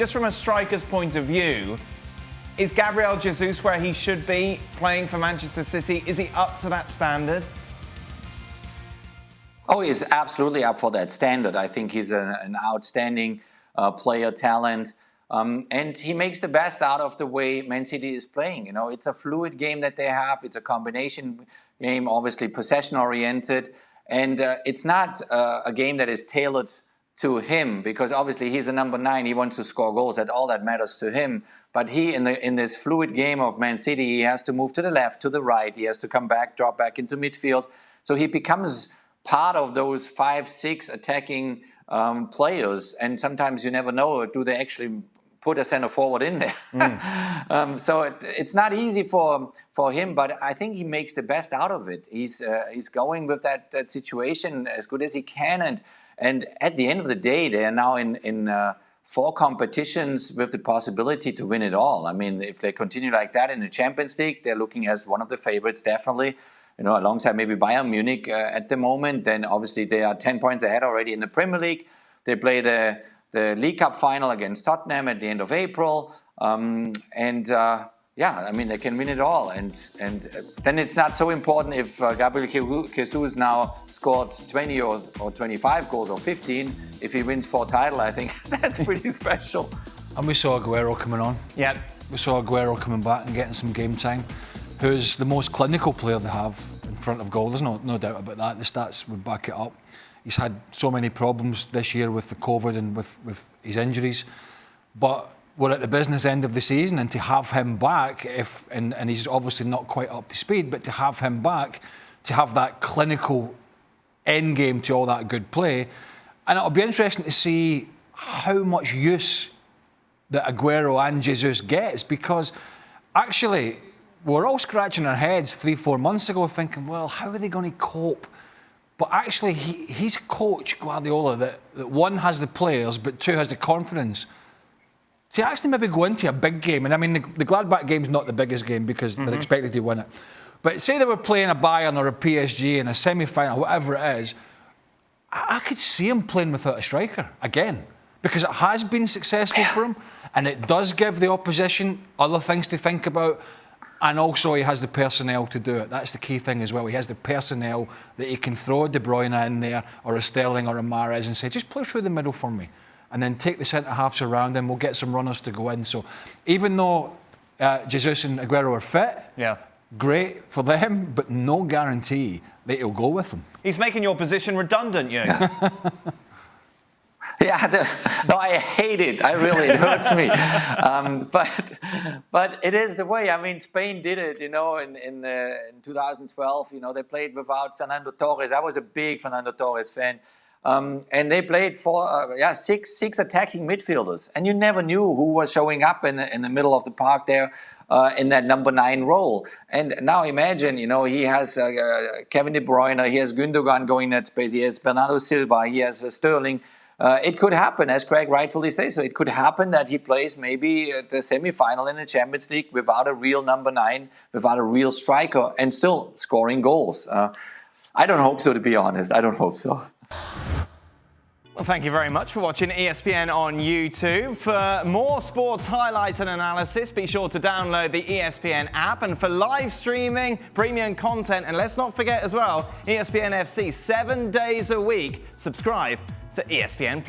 Just from a striker's point of view, is Gabriel Jesus where he should be playing for Manchester City? Is he up to that standard? Oh, he's absolutely up for that standard. I think he's an outstanding player talent. And he makes the best out of the way Man City is playing. You know, it's a fluid game that they have. It's a combination game, obviously possession-oriented. And it's not a game that is tailored to him, because obviously he's a number 9. He wants to score goals. That's all that matters to him. But he, in this fluid game of Man City, he has to move to the left, to the right. He has to come back, drop back into midfield. So he becomes part of those 5-6 attacking players. And sometimes you never know, do they actually put a center forward in there? So it's not easy for him, but I think he makes the best out of it. He's going with that situation as good as he can, and at the end of the day, they are now in 4 competitions with the possibility to win it all. I mean, if they continue like that in the Champions League, they're looking as one of the favorites, definitely. You know, alongside maybe Bayern Munich at the moment. Then obviously they are 10 points ahead already in the Premier League. They play the League Cup final against Tottenham at the end of April. Yeah, I mean, they can win it all. And then it's not so important if Gabriel Jesus now scored 20 or 25 goals or 15. If he wins 4 titles, I think that's pretty special. And we saw Aguero coming on. Yeah. We saw Aguero coming back and getting some game time. Who's the most clinical player they have in front of goal. There's no doubt about that. The stats would back it up. He's had so many problems this year with the COVID and with his injuries. But we're at the business end of the season, and to have him back, and he's obviously not quite up to speed, but to have him back, to have that clinical end game to all that good play, and it'll be interesting to see how much use that Aguero and Jesus gets, because actually we're all scratching our heads 3-4 months ago thinking, well, how are they going to cope? But actually, he's coach Guardiola that 1 has the players, but 2 has the confidence to actually maybe go into a big game. And I mean, the Gladbach game's not the biggest game because they're expected to win it. But say they were playing a Bayern or a PSG in a semi-final, whatever it is, I could see him playing without a striker again, because it has been successful for him, and it does give the opposition other things to think about. And also he has the personnel to do it. That's the key thing as well. He has the personnel that he can throw De Bruyne in there, or a Sterling or a Mahrez, and say, just play through the middle for me. And then take the centre-halves around and we'll get some runners to go in. So even though Jesus and Aguero are fit, great for them, but no guarantee that he'll go with them. He's making your position redundant, you. No, I hate it. It hurts me. But it is the way. I mean, Spain did it, in 2012. They played without Fernando Torres. I was a big Fernando Torres fan. And they played for six attacking midfielders, and you never knew who was showing up in the middle of the park there in that number 9 role. And now imagine, he has Kevin De Bruyne, he has Gundogan going in that space, he has Bernardo Silva, he has Sterling. It could happen, as Craig rightfully says, so it could happen that he plays maybe the semi-final in the Champions League without a real number 9, without a real striker, and still scoring goals. I don't hope so, to be honest. I don't hope so. Well, thank you very much for watching ESPN on YouTube. For more sports highlights and analysis, be sure to download the ESPN app. And for live streaming, premium content, and let's not forget as well, ESPN FC 7 days a week. Subscribe to ESPN+.